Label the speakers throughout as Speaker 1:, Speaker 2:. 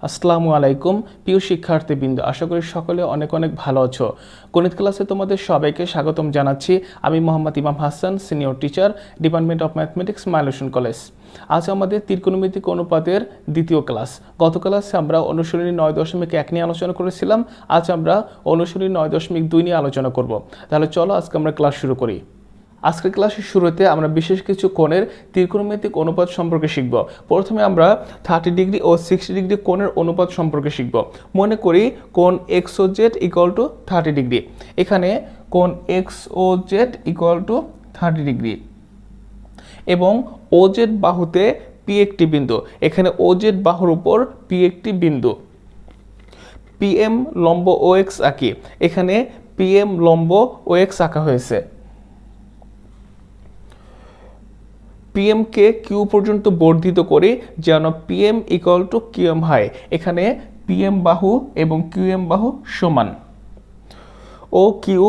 Speaker 1: আসসালামু আলাইকুম প্রিয় শিক্ষার্থীবৃন্দ, আশা করি সকলে অনেক অনেক ভালো আছো। গণিত ক্লাসে তোমাদের সবাইকে স্বাগতম জানাচ্ছি। আমি মোহাম্মদ ইমাম Hasan, senior teacher, department of mathematics, milestone college. আজ আমাদের ত্রিকোণমিতিক অনুপাতের দ্বিতীয় ক্লাস। গত ক্লাসে আমরা অনুশীলনী 9.1 নিয়ে আলোচনা করেছিলাম। আজ আমরা অনুশীলনী 9.2 নিয়ে আলোচনা করব। তাহলে চলো আজকে আমরা ক্লাস শুরু করি। আজকের ক্লাসের শুরুতে আমরা বিশেষ কিছু কোণের ত্রিকোণমিতিক অনুপাত সম্পর্কে শিখব। প্রথমে আমরা 30 ডিগ্রি ও 60 ডিগ্রি কোণের অনুপাত সম্পর্কে শিখব। মনে করি কোণ X O Z equal to 30 degree. এখানে কোণ X O Z equal to 30 degree এবং ও জেড বাহুতে পি একটি বিন্দু। এখানে ও জেড বাহুর উপর পি একটি বিন্দু। পি এম লম্ব ও এক্স আঁকি। এখানে পি এম লম্ব ও এক্স আঁকা হয়েছে। পিএমকে কিউ পর্যন্ত বর্ধিত করে যেন পিএম ইকুয়াল টু কিউএম হয়। এখানে পিএম বাহু এবং কিউএম বাহু সমান। ও কিউ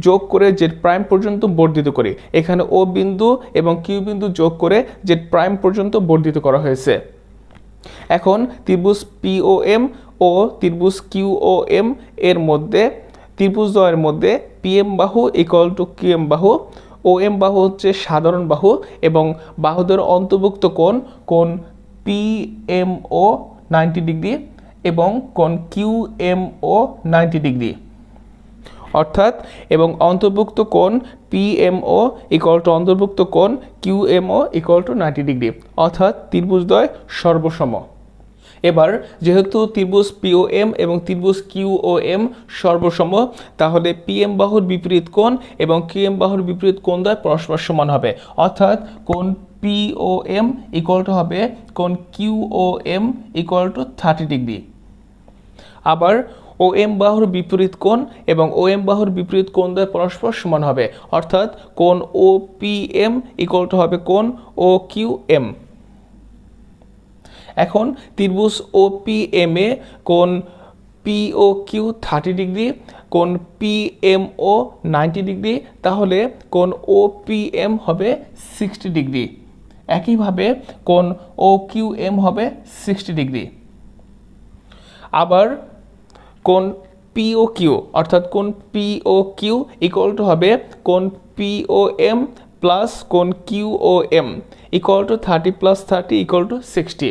Speaker 1: যোগ করে জেড প্রাইম পর্যন্ত বর্ধিত করে। এখানে ও বিন্দু এবং কিউ বিন্দু যোগ করে জেড প্রাইম পর্যন্ত বর্ধিত করা হয়েছে। এখন ত্রিভুজ পিওএম ও ত্রিভুজ কিউওএম এর মধ্যে, ত্রিভুজদ্বয়ের মধ্যে পিএম বাহু ইকুয়াল টু কিউএম বাহু, ও এম বাহু হচ্ছে সাধারণ বাহু এবং বাহুদের অন্তর্ভুক্ত কোণ পিএমও 90 ডিগ্রি এবং কোণ কিউএমও 90 ডিগ্রি অর্থাৎ, এবং অন্তর্ভুক্ত কোণ পিএমও ইকুয়াল টু অন্তর্ভুক্ত কোণ কিউএমও ইকুয়াল টু 90 ডিগ্রি অর্থাৎ ত্রিভুজদ্বয় সর্বসম। এবার যেহেতু ত্রিভুজ পিওএম এবং ত্রিভুজ কিউওএম সর্বসম, তাহলে পিএম বাহুর বিপরীত কোণ এবং কিউএম বাহুর বিপরীত কোণ দ্বয় পরস্পর সমান হবে। অর্থাৎ কোণ পিওএম ইকুয়াল টু হবে কোণ কিউওএম ইকুয়াল টু 30 ডিগ্রি। আবার ও এম বাহুর বিপরীত কোণ এবং ও এম বাহুর বিপরীত কোণ দ্বয় পরস্পর সমান হবে। অর্থাৎ কোণ O P M equal to হবে কোণ ও কিউ এম। এখন ত্রিভুজ ও পি এম এ কোণ পিও কিউ 30 ডিগ্রি, কোণ পি এম ও 90 ডিগ্রি, তাহলে কোণ ও পি এম হবে 60 ডিগ্রি। একইভাবে কোণ ও কিউ এম হবে 60 ডিগ্রি। আবার কোণ পিও কিউ অর্থাৎ কোণ পিও কিউ ইকুয়াল টু হবে কোণ পিও এম প্লাস কোণ QOM equal to 30 plus 30 equal to 60।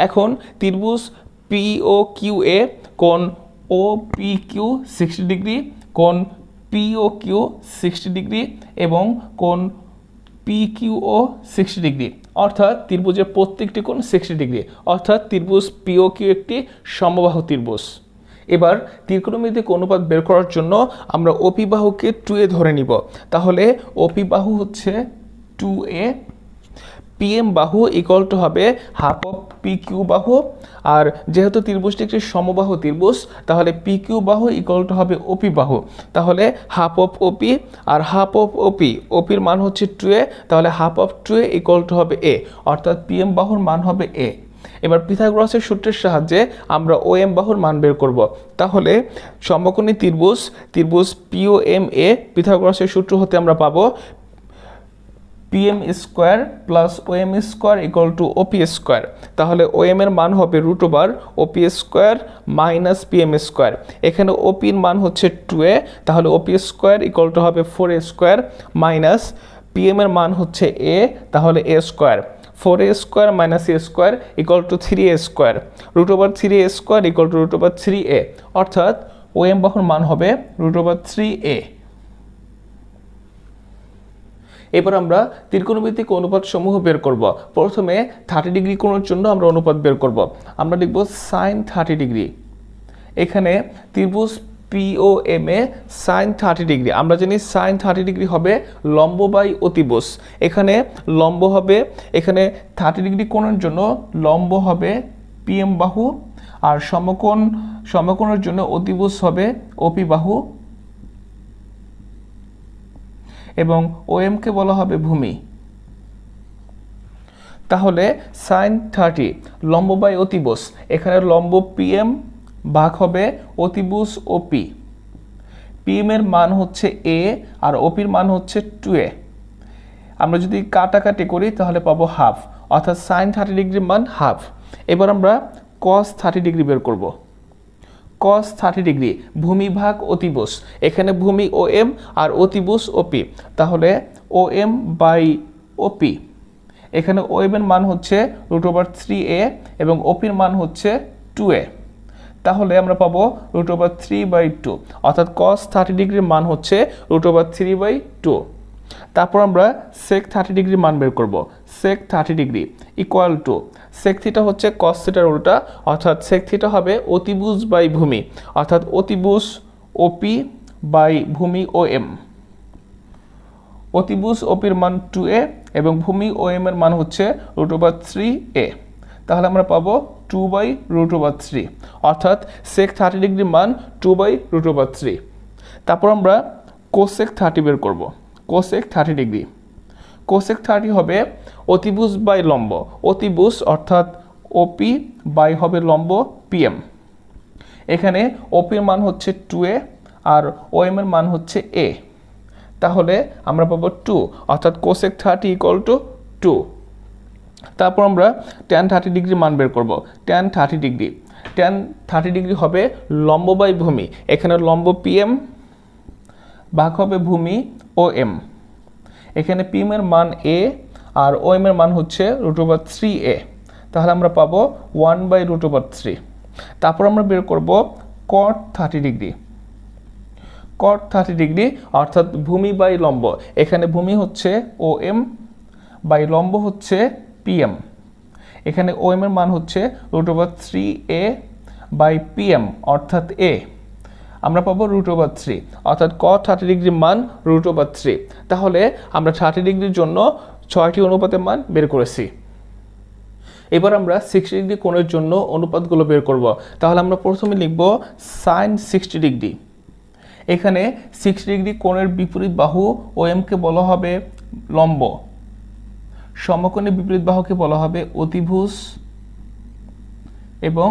Speaker 1: এখন ত্রিভুজ পিও কিউ এ কোণ ও পি কিউ 60 ডিগ্রি, কোণ পিও কিউ 60 ডিগ্রি এবং কোণ পি কিউও 60 ডিগ্রি অর্থাৎ ত্রিভুজের প্রত্যেকটি কোণ 60 ডিগ্রি অর্থাৎ ত্রিভুজ পিও কিউ একটি সমবাহু ত্রিভুজ। এবার ত্রিকোণমিতিক অনুপাত বের করার জন্য আমরা ওপি বাহুকে 2a ধরে নিব। তাহলে ওপি বাহু হচ্ছে 2a, পিএম বাহু ইকুয়াল টু হবে হাফ অফ পি কিউ বাহু। আর যেহেতু ত্রিভুজটি একটি সমবাহু ত্রিভুজ, তাহলে পি কিউ বাহু ইকুয়াল টু হবে ওপি বাহু। তাহলে হাফ অফ ওপি আর হাফ অফ ওপি, ওপির মান হচ্ছে 2a, তাহলে half of 2a equal to হবে এ, অর্থাৎ পিএম বাহুর মান হবে এ। এবার পিথাগোরাসের সূত্রের সাহায্যে আমরা ও এম বাহুর মান বের করব। তাহলে সমকোণী ত্রিভুজ পিওএম এ পিথাগোরাসের সূত্র হতে আমরা পাবো PM square plus O M square equal to OP square. তাহলে ও এম এর মান হবে √ OP square minus PM square. এখানে ওপির মান হচ্ছে 2a, তাহলে ওপি স্কোয়ার ইকুয়াল টু হবে 4a স্কোয়ার মাইনাস পিএম এর মান হচ্ছে a, তাহলে a square. 4a square minus a square equal to 3a square, √3a square equal to √3a অর্থাৎ ও এম বাহুর মান হবে √3a। এবার আমরা ত্রিকোণমিতিক অনুপাত সমূহ বের করব। প্রথমে 30 ডিগ্রি কোণের জন্য আমরা অনুপাত বের করব। আমরা লিখব সাইন 30 ডিগ্রি। এখানে ত্রিভুজ পিওএম এ সাইন 30 ডিগ্রি, আমরা জানি সাইন 30 ডিগ্রি হবে লম্ব বাই অতিভুজ। এখানে লম্ব হবে, এখানে 30 ডিগ্রি কোণের জন্য লম্ব হবে পিএম বাহু আর সমকোণের জন্য অতিভুজ হবে ওপি বাহু এবং ও এমকে বলা হবে ভূমি। তাহলে সাইন 30 লম্ব বাই অতিভুজ, এখানে লম্ব পিএম ভাগ হবে অতিভুজ ওপি। পিএম এর মান হচ্ছে এ আর ওপির মান হচ্ছে 2a। আমরা যদি কাটাকাটি করি তাহলে পাবো হাফ, অর্থাৎ সাইন 30 ডিগ্রির মান হাফ। এবার আমরা cos 30 ডিগ্রি বের করব। cos 30 ডিগ্রি ভূমি ভাগ অতিভুজ, এখানে ভূমি OM আর অতিভুজ OP, তাহলে OM বাই OP, এখানে OM এর মান হচ্ছে √3a এবং OP এর মান হচ্ছে 2a, তাহলে আমরা পাবো √3/2, অর্থাৎ cos 30 ডিগ্রির মান হচ্ছে √3/2। তারপর আমরা sec 30 ডিগ্রির মান বের করব। sec 30 degree equal to sec theta হচ্ছে cos থিটার উল্টা, অর্থাৎ sec থিটা হবে অতিভুজ বাই ভূমি, অর্থাৎ অতিভুজ OP বাই ভূমি OM। অতিভুজ OP এর মান 2a এবং ভূমি OM এর মান হচ্ছে √3a, তাহলে আমরা পাবো 2/√3, অর্থাৎ sec 30 ডিগ্রির মান 2/√3। তারপর আমরা cosec 30 বের করব। cosec 30 ডিগ্রি, cosec 30 হবে অতিভুজ বাই লম্ব, অতিভুজ অর্থাৎ OP বাই হবে লম্ব PM, এখানে OP এর মান হচ্ছে 2a আর OM এর মান হচ্ছে a, তাহলে আমরা পাবো 2, অর্থাৎ cosec 30 ইকুয়াল টু 2। তারপর আমরা tan 30 ডিগ্রি মান বের করব। tan 30 ডিগ্রি, tan 30 ডিগ্রি হবে লম্ব বাই ভূমি, এখানে লম্ব PM ভাগ হবে ভূমি OM, এখানে PM এর মান a আর OM এর মান হচ্ছে √3a, তাহলে আমরা পাবো 1/√3। তারপর আমরা বের করব cot 30 ডিগ্রি। cot 30 ডিগ্রি অর্থাৎ ভূমি বাই লম্ব, এখানে ভূমি হচ্ছে OM বাই লম্ব হচ্ছে PM, এখানে OM এর মান হচ্ছে √3a বাই PM অর্থাৎ a, আমরা পাবো √3, অর্থাৎ cot 30 ডিগ্রির মান √3। তাহলে আমরা 30 ডিগ্রির জন্য 6টি অনুপাতের মান বের করেছি। এবার আমরা 60 ডিগ্রি কোণের জন্য অনুপাতগুলো বের করব। তাহলে আমরা প্রথমে লিখব sin 60 ডিগ্রি। এখানে 60 ডিগ্রি কোণের বিপরীত বাহু OM কে বলা হবে লম্ব, সমকোণের বিপরীত বাহুকে বলা হবে অতিভুজ এবং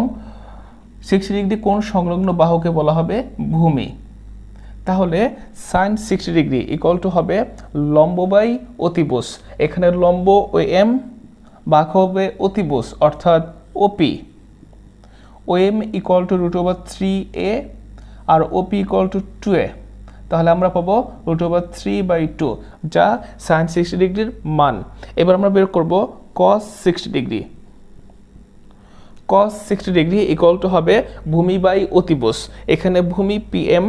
Speaker 1: 60 ডিগ্রি কোণ সংলগ্ন বাহুকে বলা হবে ভূমি। তাহলে sin 60 ডিগ্রি ইকুয়াল টু হবে লম্ব বাই অতিভুজ, এখানে লম্ব OM ভাগ হবে অতিভুজ অর্থাৎ OP, OM equal to √3a আর OP ইকুয়াল টু 2a, তাহলে আমরা পাবো √3/2 যা sin 60 ডিগ্রির মান। এবার আমরা বের করব cos 60 degree. cos 60 degree equal to হবে ভূমি বাই অতিভুজ, এখানে ভূমি PM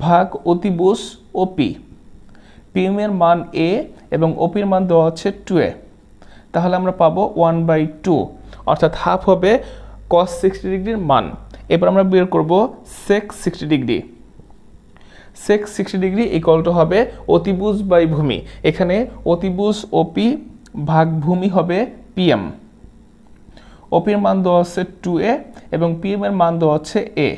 Speaker 1: ভাগ অতিভুজ OP, PM এর মান a এবং OP এর মান দেওয়া হচ্ছে 2a, তাহলে আমরা পাবো 1/2, অর্থাৎ হাফ হবে cos 60 ডিগ্রির মান। এবার আমরা বের করব sec 60 degree. sec 60 degree equal to হবে অতিভুজ বাই ভূমি, এখানে অতিভুজ OP ভাগ ভূমি হবে PM, OP এর মান দেওয়া হচ্ছে 2a এবং PM এর মান দেওয়া হচ্ছে a,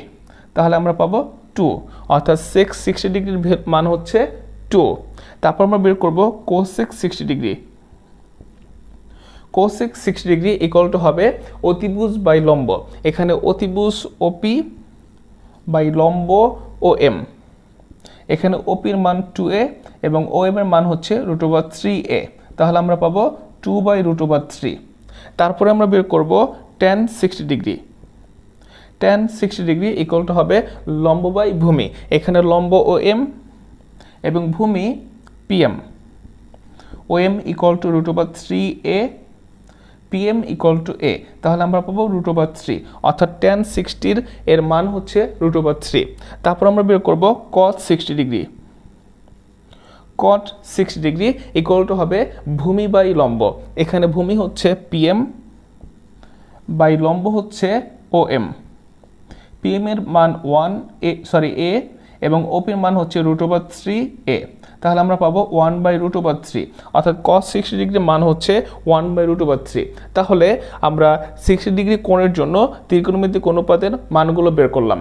Speaker 1: তাহলে আমরা পাবো 2, অর্থাৎ sec 60 ডিগ্রির মান হচ্ছে 2। তারপর আমরা বের করব cosec 60 degree. cosec 60 degree equal to হবে অতিভুজ বাই লম্ব, এখানে অতিভুজ OP বাই লম্ব OM, এখানে OP এর মান 2a এবং OM এর মান হচ্ছে √3a, তাহলে আমরা পাবো 2/√3। তারপরে আমরা বের করব tan 60 degree. tan 60 degree equal to হবে লম্ব বাই ভূমি, এখানে লম্ব OM এবং ভূমি PM, OM equal to √3a, PM equal to a, তাহলে আমরা পাবো √3, অর্থাৎ tan 60 এর মান হচ্ছে √3। তারপর আমরা বের করব cot 60 degree. cot 60 degree equal to হবে ভূমি বাই লম্ব, এখানে ভূমি হচ্ছে PM বাই লম্ব হচ্ছে OM, PM এর মান a এবং OP এর মান হচ্ছে √3a, তাহলে আমরা পাবো 1/√3, অর্থাৎ cos 60 ডিগ্রির মান হচ্ছে 1/√3। তাহলে আমরা 60 ডিগ্রি কোণের জন্য ত্রিকোণমিতিক অনুপাতের মানগুলো বের করলাম।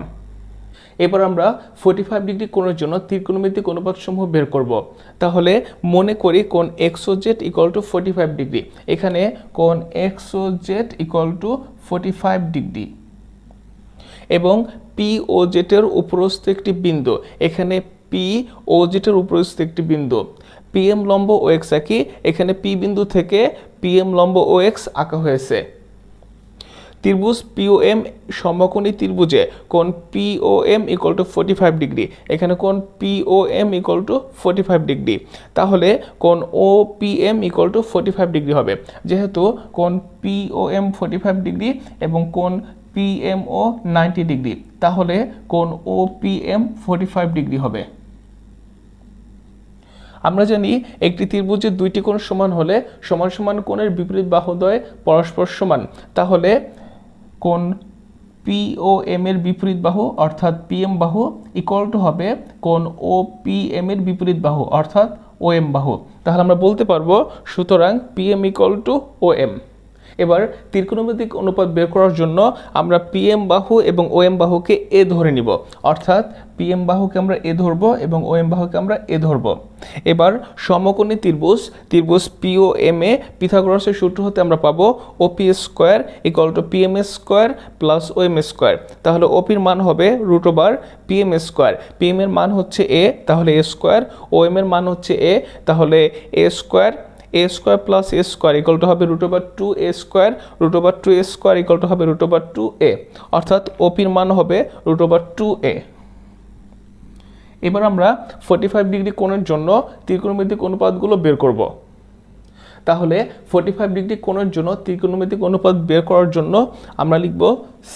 Speaker 1: এবার আমরা 45 ডিগ্রি কোণের জন্য ত্রিকোণমিতিক অনুপাতসমূহ বের করব। তাহলে মনে করি কোণ XOZ ইকুয়াল টু 45 ডিগ্রি, এখানে কোণ XOZ ইকুয়াল টু 45 ডিগ্রি এবং POZ এর উপরস্থ একটি বিন্দু, এখানে POZ এর উপরস্থ একটি বিন্দু, PM লম্ব OX আঁকি, এখানে P বিন্দু থেকে PM লম্ব OX আঁকা হয়েছে। ত্রিভুজ পিওএম সমকোণী ত্রিভুজে কোণ পিওএম ইকুয়াল টু 45 ডিগ্রি, এখানে কোণ পিওএম ইকুয়াল টু 45 ডিগ্রি, তাহলে কোণ ওপিএম ইকুয়াল টু 45 ডিগ্রি হবে। যেহেতু কোণ পিওএম 45 ডিগ্রি এবং কোণ পিএমও 90 ডিগ্রি, তাহলে কোণ ওপিএম 45 ডিগ্রি হবে। আমরা জানি একটি ত্রিভুজের দুইটি কোণ সমান হলে সমান সমান কোণের বিপরীত বাহুদ্বয় পরস্পর সমান, তাহলে কোণ পিওএম এর বিপরীত বাহু অর্থাৎ পিএম বাহু ইকুয়াল টু হবে কোণ ওপিএম এর বিপরীত বাহু অর্থাৎ ওএম বাহু। তাহলে আমরা বলতে পারবো সুতরাং পিএম ইকুয়াল টু ওএম। এবার ত্রিকোণমিতিক অনুপাত বের করার জন্য আমরা পিএম বাহু এবং ওএম বাহুকে এ ধরে নিব, অর্থাৎ পিএম বাহুকে আমরা এ ধরব এবং ওএম বাহুকে আমরা এ ধরব। এবার সমকোণী ত্রিভুজ পিওএম এ পিথাগোরাসের সূত্র হতে আমরা পাবো ওপি square equal two PM square plus OM square. তাহলে ওপির মান হবে √ পিএম স্কোয়ার, পিএম এর মান হচ্ছে এ, তাহলে এ স্কোয়ার, ওএম এর মান হচ্ছে এ, তাহলে a square plus a square equal to হবে √2a square, √2a square equal to হবে √2a, অর্থাৎ ওপির মান হবে √2a। এবার আমরা 45 ডিগ্রি কোণের জন্য ত্রিকোণমিতিক অনুপাতগুলো বের করব। তাহলে 45 ডিগ্রি কোণের জন্য ত্রিকোণমিতিক অনুপাত বের করার জন্য আমরা লিখব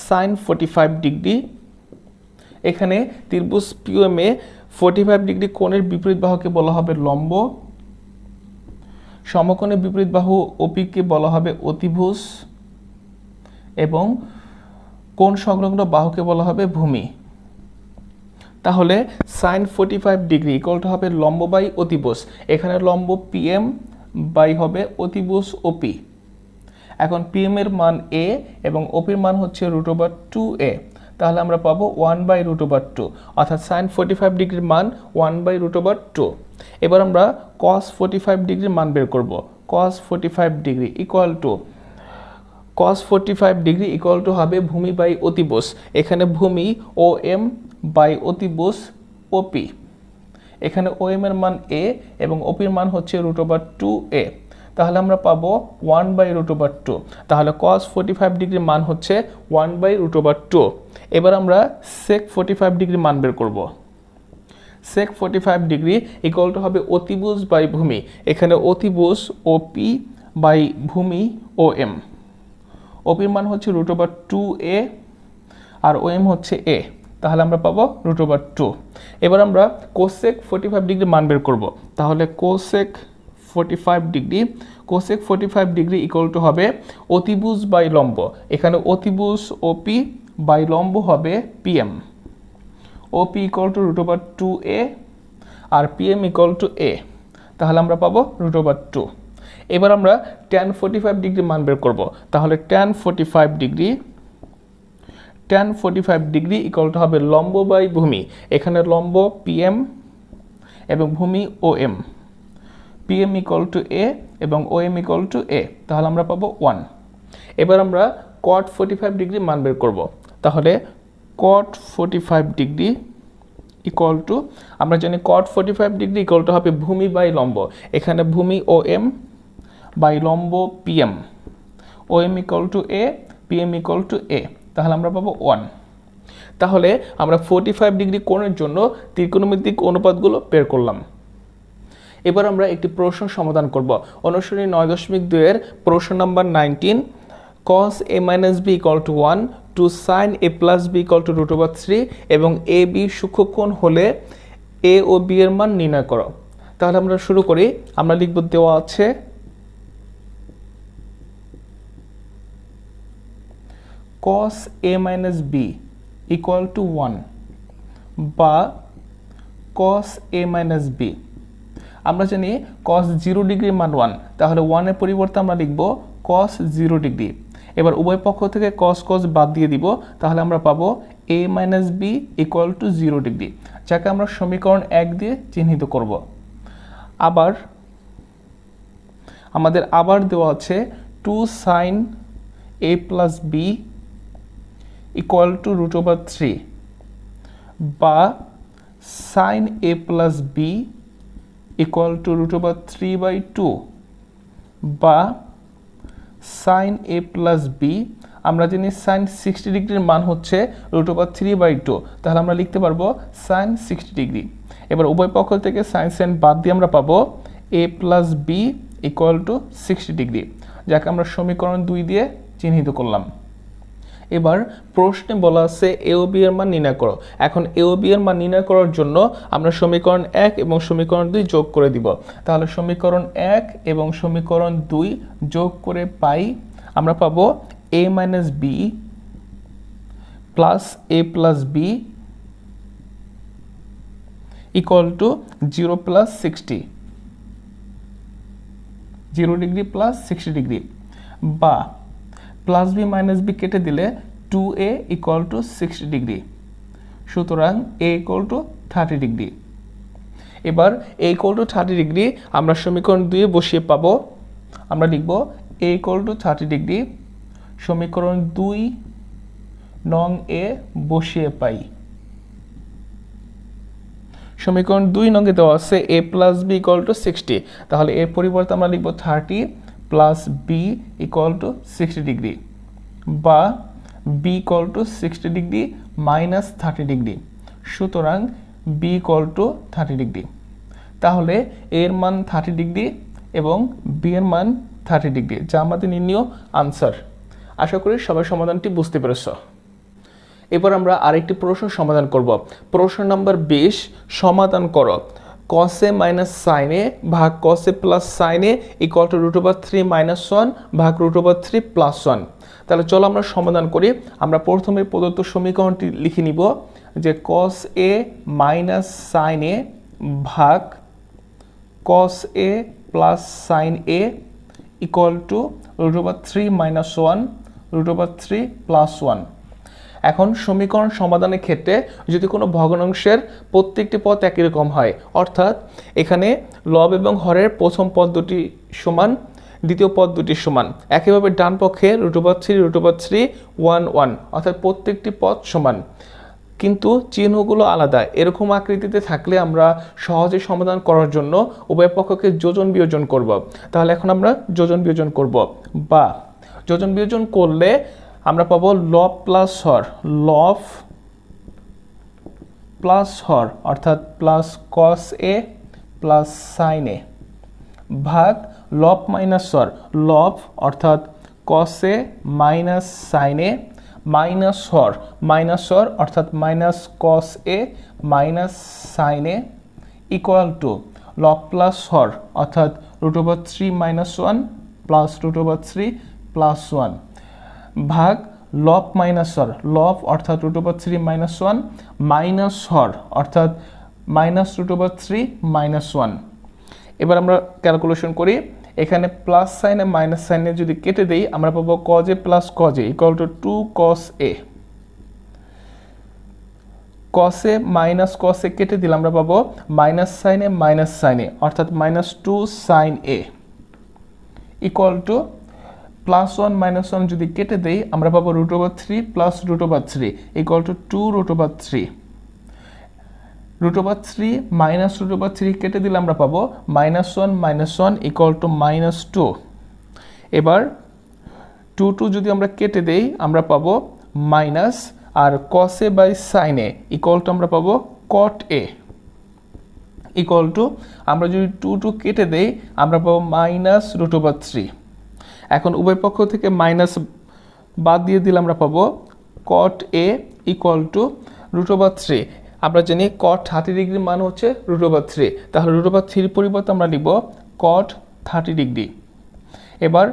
Speaker 1: sin 45 ডিগ্রি। এখানে ত্রিভুজ পিওএম এ 45 ডিগ্রি কোণের বিপরীত বাহুকে বলা হবে লম্ব, সমকোণের বিপরীত বাহু ওপিকে বলা হবে অতিভুজ এবং কোণ সংলগ্ন বাহুকে বলা হবে ভূমি। তাহলে sin 45 ডিগ্রি ইকুয়াল টু হবে লম্ব বাই অতিভুজ, এখানে লম্ব পিএম বাই হবে অতিভুজ ওপি। এখন পিএম এর মান এ এবং ওপির মান হচ্ছে √2a, তাহলে আমরা পাবো 1/√2, অর্থাৎ sin 45 ডিগ্রির মান 1/√2। এবার আমরা cos 45 ডিগ্রির মান বের করব। cos 45 ডিগ্রি ইকুয়াল টু হবে ভূমি বাই অতিভুজ, এখানে ভূমি ও এম বাই অতিভুজ ওপি। এখানে ও এম এর মান এ এবং ওপির মান হচ্ছে √2a, তাহলে আমরা পাবো 1/√2। তাহলে cos 45 ডিগ্রির মান হচ্ছে 1/√2। এবার আমরা sec 45 ডিগ্রির মান বের করব। sec 45 ডিগ্রি ইকুয়াল টু হবে অতিভুজ বাই ভূমি, এখানে অতিভুজ ওপি বাই ভূমি ও এম। ওপির মান হচ্ছে √2a আর ওএম হচ্ছে এ, তাহলে আমরা পাবো √2। এবার আমরা cosec 45 ডিগ্রি মান বের করব। তাহলে cosec 45 ডিগ্রি ইকুয়াল টু হবে অতিভুজ বাই লম্ব, এখানে অতিভুজ ওপি বাই লম্ব হবে PM. OP equal to √2a আর পিএম ইকুয়াল টু এ, তাহলে আমরা পাবো √2। এবার আমরা tan 45 ডিগ্রি মান বের করব। তাহলে tan 45 ডিগ্রি ইকুয়াল টু হবে লম্ব বাই ভূমি, এখানে লম্ব পিএম এবং ভূমি O M. PM equal to এ এবং ও এম ইকুয়াল টু এ, তাহলে আমরা পাবো 1। এবার আমরা cot 45 ডিগ্রি মান বের করব। তাহলে cot 45 ডিগ্রি ইকুয়াল টু, আমরা জানি cot 45 ডিগ্রি ইকুয়াল টু হবে ভূমি বাই লম্ব, এখানে ভূমি ও এম বাই লম্ব PM, O M equal to a, PM equal to a, তাহলে আমরা পাবো 1। তাহলে আমরা 45 ডিগ্রি কোণের জন্য ত্রিকোণমিতিক অনুপাতগুলো বের করলাম। এবার আমরা একটি প্রশ্ন সমাধান করব। অনুশীলনী 9.2 এর প্রশ্ন number 19, cos a minus b equal to 1 to sin a plus b equal to √3 এবং a b সূক্ষ্মকোণ হলে a ও b এর মান নির্ণয় করো। তাহলে আমরা শুরু করি। আমরা লিখব, দেওয়া আছে cos a minus b equal to 1 বা cos a minus b। আমরা জানি cos 0 ডিগ্রির মান 1, তাহলে 1 এর পরিবর্তে আমরা লিখব cos 0 ডিগ্রি। এবার উভয় পক্ষ থেকে cos বাদ দিয়ে দিব, তাহলে আমরা পাবো a minus b equal to 0 degree, যাকে আমরা সমীকরণ 1 দিয়ে চিহ্নিত করব। আমাদের আবার দেওয়া আছে 2 sin a plus b equal to √3 বা sin a plus b equal to √3/2 বা sin a plus b আমরা জানি সাইন 60 ডিগ্রির মান হচ্ছে √3/2, তাহলে আমরা লিখতে পারবো সাইন 60 ডিগ্রি। এবার উভয় পক্ষ থেকে সাইন সাইন বাদ দিয়ে আমরা পাবো a plus B equal to 60 degree, যাকে আমরা সমীকরণ 2 দিয়ে চিহ্নিত করলাম। এবার প্রশ্নে বলা আছে এ ও বি এর মান নির্ণয় করো। এখন এ ও বি এর মান নির্ণয় করার জন্য আমরা সমীকরণ 1 এবং সমীকরণ 2 যোগ করে দিব। তাহলে সমীকরণ 1 এবং সমীকরণ 2 যোগ করে পাই, আমরা পাবো a minus B plus a plus B equal to 0 plus 60, 0 degree plus 60 degree, বা প্লাস বি মাইনাস বি কেটে দিলে 2a ইকুয়াল টু 60 ডিগ্রি, সুতরাং a ইকুয়াল টু 30 ডিগ্রি। এবার a ইকুয়াল টু 30 ডিগ্রি আমরা সমীকরণ 2 বসিয়ে পাবো, আমরা লিখব a ইকুয়াল টু 30 ডিগ্রি, সমীকরণ 2 নং এ বসিয়ে পাই। সমীকরণ 2 নঙ্গে দেওয়া আছে a plus B equal to 60, তাহলে এর পরিবর্তে আমরা লিখব 30 plus B equal to 60 degree, বা b equal to 60 degree minus 30 degree, সুতরাং বি ইকুয়াল টু 30 ডিগ্রি। তাহলে এর মান 30 ডিগ্রি এবং বি এর মান 30 ডিগ্রি, যা আমাদের নির্ণীয় আনসার। আশা করি সবাই সমাধানটি বুঝতে পেরেছ। এবার আমরা আরেকটি প্রশ্ন সমাধান করব। প্রশ্ন নাম্বার 20 সমাধান করো cos a minus sin a ভাগ cos a plus sin a equal two √3 minus 1 ভাগ √3 প্লাস 1। তাহলে চলো আমরা সমাধান করি। আমরা প্রথমে প্রদত্ত সমীকরণটি লিখে নিব যে cos a minus sin a ভাগ cos a plus sin a equal two √3 minus 1 √3 plus 1। এখন সমীকরণ সমাধানের ক্ষেত্রে যদি কোনো ভগ্নাংশের প্রত্যেকটি পদ একই রকম হয়, অর্থাৎ এখানে লব এবং হরের প্রথম পদ দুটি সমান, দ্বিতীয় পদ দুটি সমান, একইভাবে ডান পক্ষে √3 1 1, অর্থাৎ প্রত্যেকটি পদ সমান কিন্তু চিহ্নগুলো আলাদা, এরকম আকৃতিতে থাকলে আমরা সহজে সমাধান করার জন্য উভয় পক্ষকে যোজন বিয়োজন করব। তাহলে এখন আমরা যোজন বিয়োজন করব, বা যোজন বিয়োজন করলে আমরা পাবো লব প্লাস হর, লব প্লাস হর অর্থাৎ plus cos a plus sin a ভাগ লব মাইনাস হর, লব অর্থাৎ cos a minus sin a minus হর অর্থাৎ minus cos a minus sin a equal to লব প্লাস হর অর্থাৎ √3 মাইনাস 1 প্লাস √3 প্লাস 1 ভাগ লব মাইনাস হর, লব অর্থাৎ √3 মাইনাস 1 মাইনাস হর অর্থাৎ মাইনাস √3 মাইনাস 1। এবার আমরা ক্যালকুলেশন করি। এখানে প্লাস সাইনে মাইনাস সাইনে যদি কেটে দেই আমরা পাবো cos a plus cos a equal two 2 cos a, cos a minus cos a কেটে দিলে আমরা পাবো মাইনাস সাইনে অর্থাৎ minus 2 sin a equal two plus 1 minus 1 যদি কেটে দেই আমরা পাবো √3 প্লাস √3 ইকুয়াল টু 2 √3, √3 মাইনাস √3 কেটে দিলে আমরা পাবো -1 ইকুয়াল টু -2। এবার 2 যদি আমরা কেটে দেই আমরা পাবো মাইনাস, আর cos a by sin a equal to আমরা পাবো cot a ইকুয়াল টু, আমরা যদি 2 কেটে দেই আমরা পাবো -√3। এখন উভয় পক্ষ থেকে মাইনাস বাদ দিয়ে দিলে আমরা পাবো cot a ইকুয়াল টু √3। আমরা জানি cot 30 ডিগ্রির মান হচ্ছে √3, তাহলে √3 পরিবর্তে আমরা লিখব cot 30 ডিগ্রি। এবার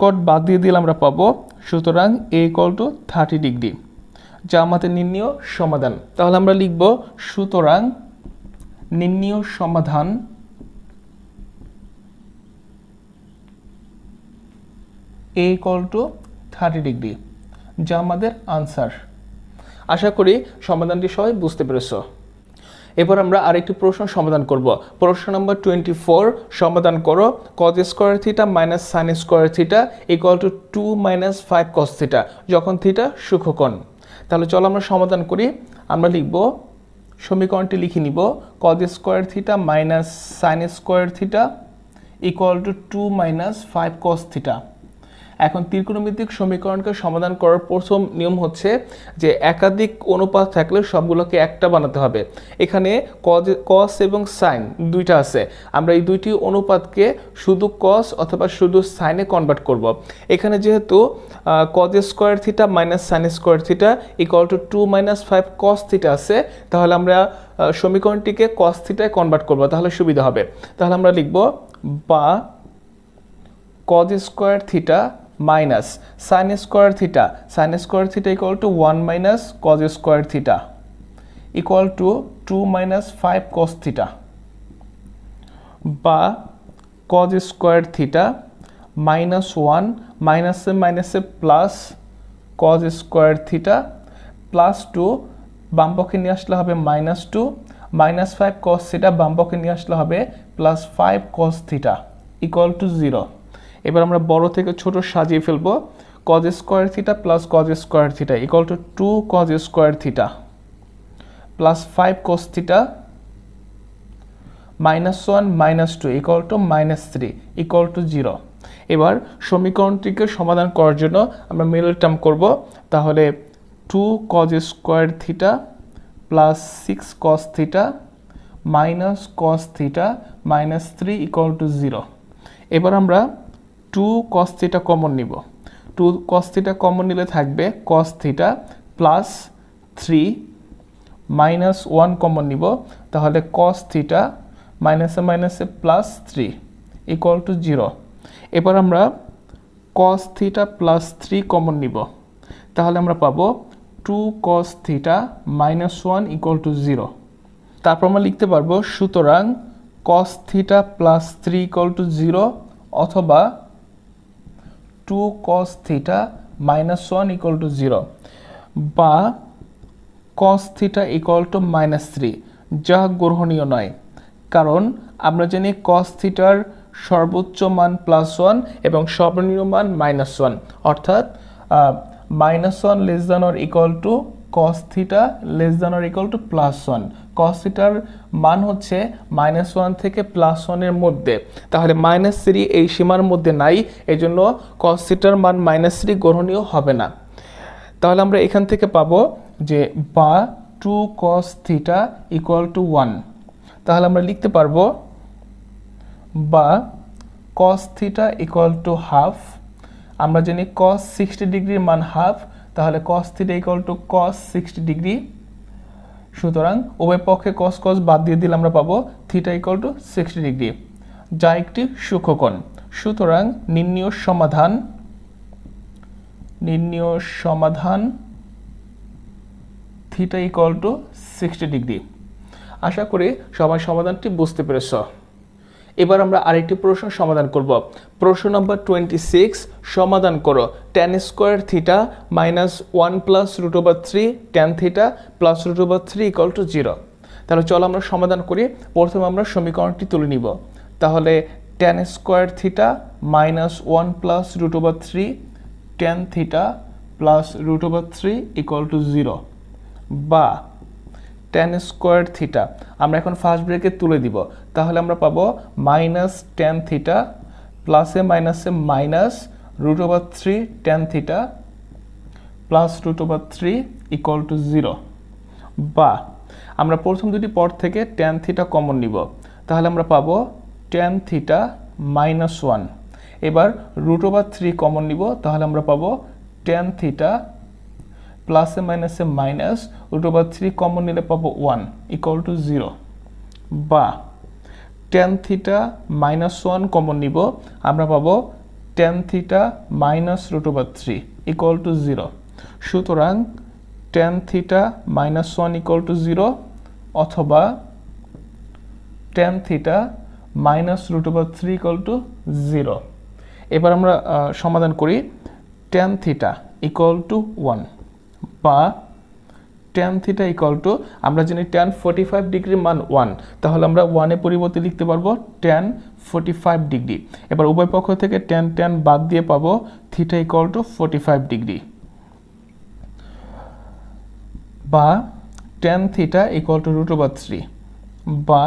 Speaker 1: cot বাদ দিয়ে দিলে আমরা পাবো, সুতরাং a ইকুয়াল টু 30 ডিগ্রি, যা আমাদের নির্ণীয় সমাধান। তাহলে আমরা লিখব সুতরাং নির্ণীয় সমাধান a ইকুয়াল টু 30 ডিগ্রি, যা আমাদের আনসার। আশা করি সমাধানটি সবাই বুঝতে পেরেছ। এবার আমরা আরেকটি প্রশ্ন সমাধান করব। প্রশ্ন নম্বর 24 সমাধান করো cos square theta minus sine square theta equal two 2 minus 5 cos theta যখন থিটা সূক্ষ্মকোণ। তাহলে চলো আমরা সমাধান করি। আমরা লিখব, সমীকরণটি লিখে নিব cos square theta minus sine square theta equal two 2 minus 5 cos theta. এখন ত্রিকোণমিতিক সমীকরণকে সমাধান করার প্রথম নিয়ম হচ্ছে যে একাধিক অনুপাত থাকলে সবগুলোকে একটা বানাতে হবে। এখানে কস এবং সাইন দুইটা আছে, আমরা এই দুইটি অনুপাতকে শুধু কস অথবা শুধু সাইনে কনভার্ট করব। এখানে যেহেতু cos square theta minus sine square theta equal two 2 - 5 cos theta আছে, তাহলে আমরা সমীকরণটিকে কস থিটায় কনভার্ট করব, তাহলে সুবিধা হবে। তাহলে আমরা লিখব বা cos square theta minus sine square theta equal to 1 - cos square theta equal two 2 - 5 cos theta, বা কজ স্কোয়ার থিটা -1 মাইনাসে মাইনাসে plus cos square theta plus 2 বাম পক্ষে নিয়ে আসলে হবে -2 -5 কস থিটা বাম পক্ষে নিয়ে আসলে হবে +5 কস থিটা ইকুয়াল টু 0। এবার আমরা বড় থেকে ছোট সাজিয়ে ফেলবো। Cos square theta plus cos square theta equal two 2 cos square theta plus 5 cos theta -1 - 2 equal to -3 equal to 0। এবার সমীকরণটিকে সমাধান করার জন্য আমরা মিডল টার্ম করব। তাহলে 2 cos square theta plus 6 cos theta minus cos theta -3 equal to 0। এবার আমরা 2 কস থিটা কমন নিব। 2 কস থিটা কমন নিলে থাকবে কস থিটা প্লাস 3 -1 কমন নিব, তাহলে কস থিটা মাইনাসে মাইনাসে +3 ইকুয়াল টু 0। এবার আমরা কস থিটা প্লাস 3 কমন নিব, তাহলে আমরা পাবো 2 কস থিটা -1 ইকুয়াল টু 0। তারপর আমরা লিখতে পারবো সুতরাং cos theta plus 3 equal to 0 অথবা 2 কস থিটা -1 ইকুয়াল টু 0 বা কস থিটা ইকুয়াল টু -3, যা গ্রহণীয় নয়, কারণ আমরা জানি কস থিটার সর্বোচ্চ মান +1 এবং সর্বনিম্ন মান -1, অর্থাৎ -1 less than or equal to cos theta less than or equal to +1। Cos থিটার মান হচ্ছে -1 থেকে +1 এর মধ্যে, তাহলে -3 এই সীমার মধ্যে নাই, এজন্য কস থিটার মান -3 গ্রহণীয় হবে না। তাহলে আমরা এখান থেকে পাবো যে বা 2 কস থিটা ইকুয়াল টু 1, তাহলে আমরা লিখতে পারবো বা cos theta equal to half. আমরা জানি কস 60 ডিগ্রির মান হাফ, তাহলে cos theta equal to cos 60 degree. সুতরাং উভয় পক্ষে কস কস বাদ দিয়ে দিলে আমরা পাবো থিটা ইকুয়াল টু 60 ডিগ্রি, যা একটি সূক্ষ্মকোণ। সুতরাং নির্ণীয় সমাধান থিটা ইকুয়াল টু 60 ডিগ্রি। আশা করি সবাই সমাধানটি বুঝতে পেরেছ। এবার আমরা আরেকটি প্রশ্ন সমাধান করব। প্রশ্ন নম্বর 26 সমাধান করো tan square theta -1 + √3 tan theta plus √3 equal to 0। তাহলে চলো আমরা সমাধান করি। প্রথমে আমরা সমীকরণটি তুলে নিব। তাহলে tan square theta -1 + √3 tan theta plus √3 equal to 0 বা tan স্কোয়ার থিটা আমরা এখন ফার্স্ট ব্রেকেট তুলে দিব, তাহলে আমরা পাবো -tan থিটা প্লাসে মাইনাসে minus √3 tan theta plus √3 equal to 0 বা আমরা প্রথম দুটি পদ থেকে tan থিটা কমন নিব, তাহলে আমরা পাবো tan থিটা -1। এবার √3 কমন নিব, তাহলে আমরা পাবো tan থিটা প্লাসে মাইনাসে মাইনাস √3 কমন নিলে পাবো 1 ইকুয়াল টু 0 বা tan থিটা -1 কমন নিব, আমরা পাবো tan থিটা -√3 ইকুয়াল টু 0। সুতরাং tan থিটা -1 ইকুয়াল টু 0 অথবা tan থিটা -√3 ইকুয়াল টু 0। এবার আমরা সমাধান করি। tan থিটা ইকুয়াল টু 1 বা tan থিটা ইকুয়াল টু আমরা জানি tan 45 ডিগ্রির মান 1, তাহলে আমরা 1 এর পরিবর্তে লিখতে পারবো tan 45 ডিগ্রি। এবার উভয় পক্ষ থেকে tan বাদ দিয়ে পাবো থিটা ইকুয়াল টু 45 ডিগ্রি বা tan থিটা ইকুয়াল টু √3 বা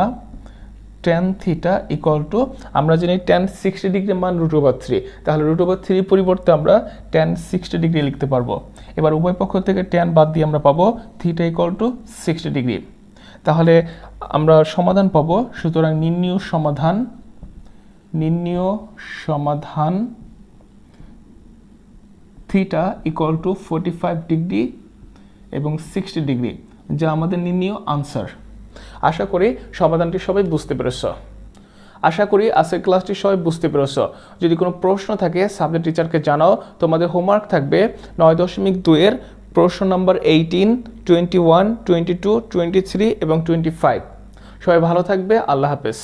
Speaker 1: tan থিটা ইকুয়াল টু আমরা জানি tan 60 ডিগ্রি মান √3, তাহলে √3 পরিবর্তে আমরা tan 60 ডিগ্রি লিখতে পারবো। এবার উভয় পক্ষ থেকে tan বাদ দিয়ে আমরা পাবো থিটা ইকুয়াল টু 60 ডিগ্রি। তাহলে আমরা সমাধান পাবো, সুতরাং নির্ণীয় সমাধান থিটা ইকুয়াল টু 45 ডিগ্রি এবং 60 ডিগ্রি, যা আমাদের নির্ণীয় আনসার। আশা করি সমাধানটি সবাই বুঝতে পেরেছ। আশা করি আজকের ক্লাসটি সবাই বুঝতে পেরেছ। যদি কোনো প্রশ্ন থাকে সাবজেক্ট টিচারকে জানাও। তোমাদের হোমওয়ার্ক থাকবে 9.2 এর প্রশ্ন নাম্বার 18, 21, 22, 23 এবং 25। সবাই ভালো থাকবে। আল্লাহ হাফেজ।